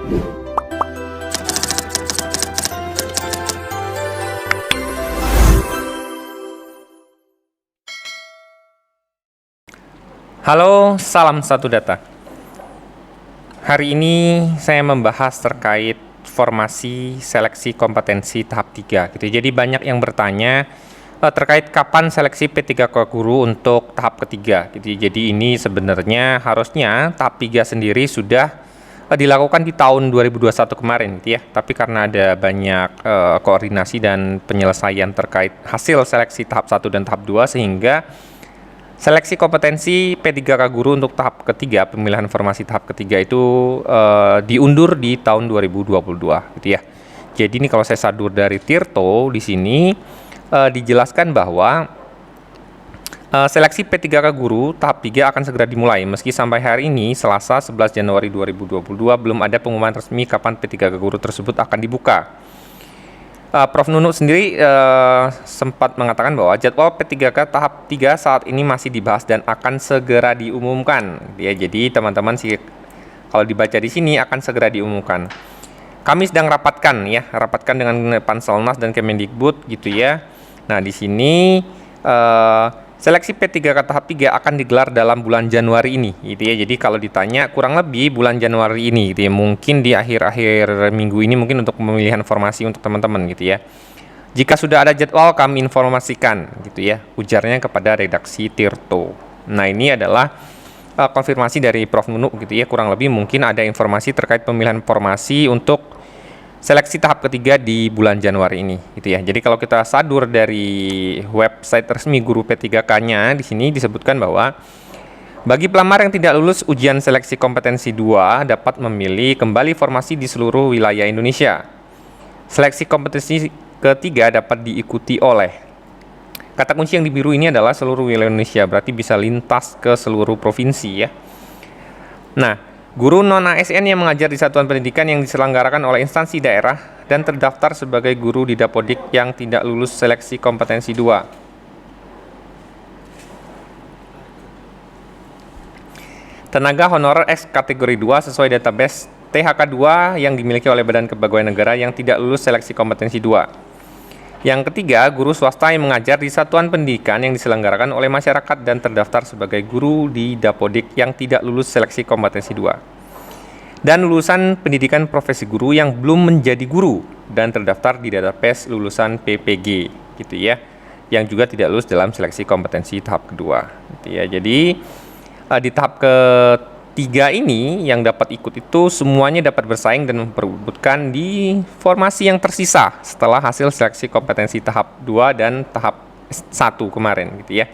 Halo, salam satu data. Hari ini saya membahas terkait formasi seleksi kompetensi tahap 3 gitu. Jadi banyak yang bertanya terkait kapan seleksi P3K Guru untuk tahap ketiga gitu. Jadi ini sebenarnya harusnya tahap 3 sendiri sudah dilakukan di tahun 2021 kemarin gitu ya. Tapi karena ada banyak koordinasi dan penyelesaian terkait hasil seleksi tahap 1 dan tahap 2 sehingga seleksi kompetensi P3K Guru untuk tahap ketiga, pemilihan formasi tahap ketiga itu diundur di tahun 2022 gitu ya. Jadi ini kalau saya sadur dari Tirto di sini dijelaskan bahwa seleksi P3K Guru tahap 3 akan segera dimulai meski sampai hari ini Selasa 11 Januari 2022 belum ada pengumuman resmi kapan P3K Guru tersebut akan dibuka. Prof. Nunu sendiri sempat mengatakan bahwa jadwal P3K tahap 3 saat ini masih dibahas dan akan segera diumumkan. Ya, jadi teman-teman sih kalau dibaca di sini akan segera diumumkan. Kami sedang rapatkan dengan Panselnas dan Kemendikbud gitu ya. Nah, di sini seleksi P3K tahap 3 akan digelar dalam bulan Januari ini gitu ya. Jadi kalau ditanya kurang lebih bulan Januari ini gitu ya. Mungkin di akhir-akhir minggu ini mungkin untuk pemilihan formasi untuk teman-teman gitu ya. Jika sudah ada jadwal kami informasikan gitu ya, ujarnya kepada redaksi Tirto. Nah, ini adalah konfirmasi dari Prof. Nunu gitu ya. Kurang lebih mungkin ada informasi terkait pemilihan formasi untuk seleksi tahap ketiga di bulan Januari ini gitu ya. Jadi kalau kita sadur dari website resmi Guru P3K-nya di sini disebutkan bahwa bagi pelamar yang tidak lulus ujian seleksi kompetensi 2 dapat memilih kembali formasi di seluruh wilayah Indonesia. Seleksi kompetensi ketiga dapat diikuti oleh, kata kunci yang di biru ini adalah seluruh wilayah Indonesia, berarti bisa lintas ke seluruh provinsi ya. Nah, guru non-ASN yang mengajar di satuan pendidikan yang diselenggarakan oleh instansi daerah dan terdaftar sebagai guru di Dapodik yang tidak lulus seleksi kompetensi 2. Tenaga honorer X kategori 2 sesuai database THK 2 yang dimiliki oleh Badan Kepegawaian Negara yang tidak lulus seleksi kompetensi 2. Yang ketiga, guru swasta yang mengajar di satuan pendidikan yang diselenggarakan oleh masyarakat dan terdaftar sebagai guru di Dapodik yang tidak lulus seleksi kompetensi 2. Dan lulusan pendidikan profesi guru yang belum menjadi guru dan terdaftar di database lulusan PPG gitu ya, yang juga tidak lulus dalam seleksi kompetensi tahap kedua gitu ya. Jadi di tahap ketiga ini yang dapat ikut itu semuanya dapat bersaing dan memperebutkan di formasi yang tersisa setelah hasil seleksi kompetensi tahap 2 dan tahap 1 kemarin gitu ya.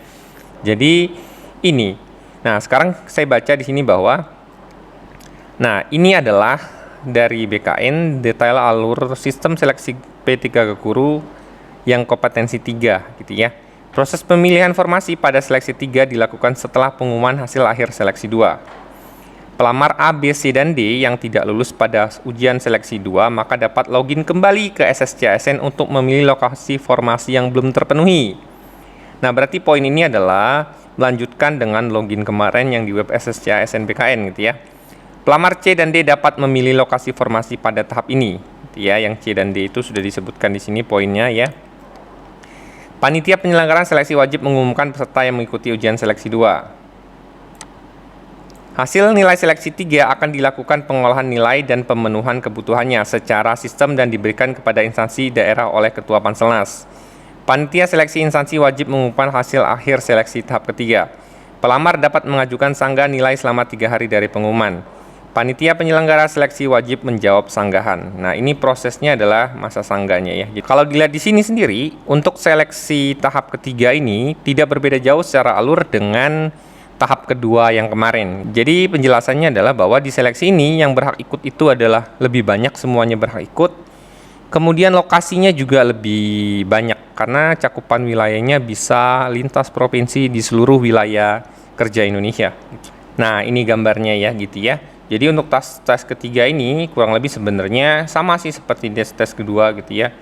Jadi ini. Nah, sekarang saya baca di sini bahwa ini adalah dari BKN detail alur sistem seleksi P3K Guru yang kompetensi 3 gitu ya. Proses pemilihan formasi pada seleksi 3 dilakukan setelah pengumuman hasil akhir seleksi 2. Pelamar A, B, C, dan D yang tidak lulus pada ujian seleksi 2 maka dapat login kembali ke SSCASN untuk memilih lokasi formasi yang belum terpenuhi. Nah, berarti poin ini adalah melanjutkan dengan login kemarin yang di web SSCASN BKN gitu ya. Pelamar C dan D dapat memilih lokasi formasi pada tahap ini gitu ya. Yang C dan D itu sudah disebutkan di sini poinnya ya. Panitia penyelenggaraan seleksi wajib mengumumkan peserta yang mengikuti ujian seleksi 2. Hasil nilai seleksi 3 akan dilakukan pengolahan nilai dan pemenuhan kebutuhannya secara sistem dan diberikan kepada instansi daerah oleh Ketua Panselnas. Panitia seleksi instansi wajib mengumumkan hasil akhir seleksi tahap ketiga. Pelamar dapat mengajukan sanggah nilai selama 3 hari dari pengumuman. Panitia penyelenggara seleksi wajib menjawab sanggahan. Nah, ini prosesnya adalah masa sanggahnya ya. Jadi, kalau dilihat di sini sendiri, untuk seleksi tahap ketiga ini tidak berbeda jauh secara alur dengan tahap kedua yang kemarin. Jadi penjelasannya adalah bahwa di seleksi ini yang berhak ikut itu adalah lebih banyak, semuanya berhak ikut. Kemudian lokasinya juga lebih banyak karena cakupan wilayahnya bisa lintas provinsi di seluruh wilayah kerja Indonesia. Nah, ini gambarnya ya gitu ya. Jadi untuk tes ketiga ini kurang lebih sebenarnya sama sih seperti tes kedua gitu ya.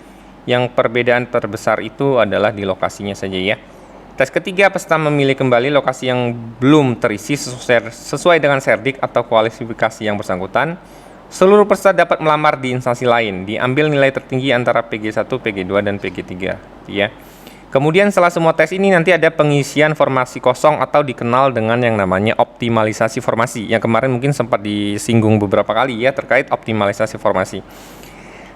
Yang perbedaan terbesar itu adalah di lokasinya saja ya. Tes ketiga, peserta memilih kembali lokasi yang belum terisi sesuai dengan serdik atau kualifikasi yang bersangkutan. Seluruh peserta dapat melamar di instansi lain, diambil nilai tertinggi antara PG1, PG2, dan PG3, ya. Kemudian setelah semua tes ini nanti ada pengisian formasi kosong atau dikenal dengan yang namanya optimalisasi formasi. Yang kemarin mungkin sempat disinggung beberapa kali ya terkait optimalisasi formasi.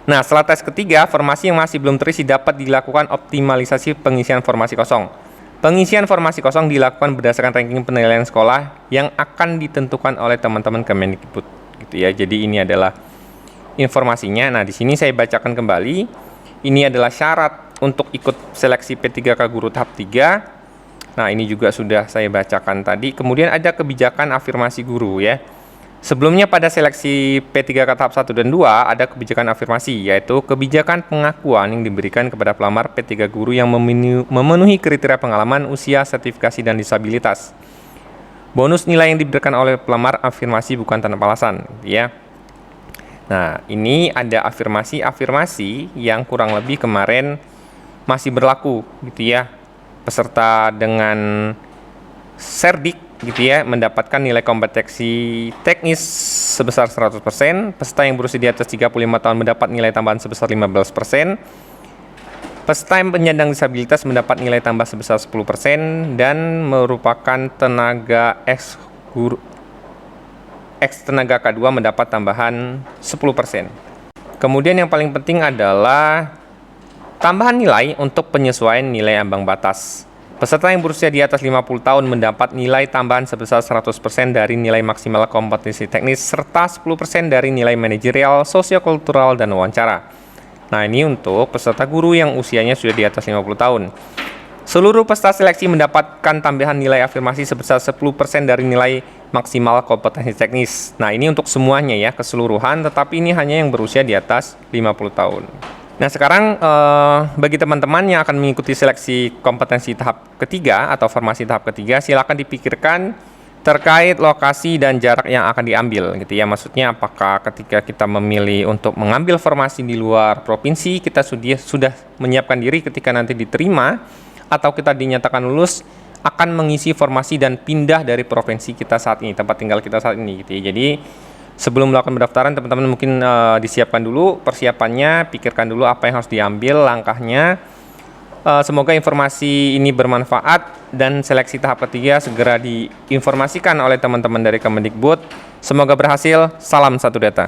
Nah, setelah tes ketiga, formasi yang masih belum terisi dapat dilakukan optimalisasi pengisian formasi kosong. Pengisian formasi kosong dilakukan berdasarkan ranking penilaian sekolah yang akan ditentukan oleh teman-teman Kemendikbud, gitu ya. Jadi ini adalah informasinya. Nah, di sini saya bacakan kembali. Ini adalah syarat untuk ikut seleksi P3K Guru tahap 3. Nah, ini juga sudah saya bacakan tadi. Kemudian ada kebijakan afirmasi guru ya. Sebelumnya pada seleksi P3K tahap 1 dan 2 ada kebijakan afirmasi, yaitu kebijakan pengakuan yang diberikan kepada pelamar P3 guru yang memenuhi kriteria pengalaman, usia, sertifikasi, dan disabilitas. Bonus nilai yang diberikan oleh pelamar afirmasi bukan tanpa alasan, ya. Nah, ini ada afirmasi yang kurang lebih kemarin masih berlaku, gitu ya. Peserta dengan Serdik, gitu ya, mendapatkan nilai kompetensi teknis sebesar 100%. Peserta yang berusia di atas 35 tahun mendapat nilai tambahan sebesar 15%. Peserta yang penyandang disabilitas mendapat nilai tambah sebesar 10% dan merupakan tenaga ex tenaga K2 mendapat tambahan 10%. Kemudian yang paling penting adalah tambahan nilai untuk penyesuaian nilai ambang batas. Peserta yang berusia di atas 50 tahun mendapat nilai tambahan sebesar 100% dari nilai maksimal kompetensi teknis serta 10% dari nilai manajerial, sosiokultural, dan wawancara. Nah, ini untuk peserta guru yang usianya sudah di atas 50 tahun. Seluruh peserta seleksi mendapatkan tambahan nilai afirmasi sebesar 10% dari nilai maksimal kompetensi teknis. Nah, ini untuk semuanya ya, keseluruhan, tetapi ini hanya yang berusia di atas 50 tahun. Nah, sekarang bagi teman-teman yang akan mengikuti seleksi kompetensi tahap ketiga atau formasi tahap ketiga, silakan dipikirkan terkait lokasi dan jarak yang akan diambil, gitu ya. Maksudnya apakah ketika kita memilih untuk mengambil formasi di luar provinsi, kita sudah menyiapkan diri ketika nanti diterima atau kita dinyatakan lulus akan mengisi formasi dan pindah dari provinsi kita saat ini, tempat tinggal kita saat ini, gitu ya. Jadi sebelum melakukan pendaftaran, teman-teman mungkin disiapkan dulu persiapannya, pikirkan dulu apa yang harus diambil langkahnya. Semoga informasi ini bermanfaat dan seleksi tahap ketiga segera diinformasikan oleh teman-teman dari Kemendikbud. Semoga berhasil. Salam satu data.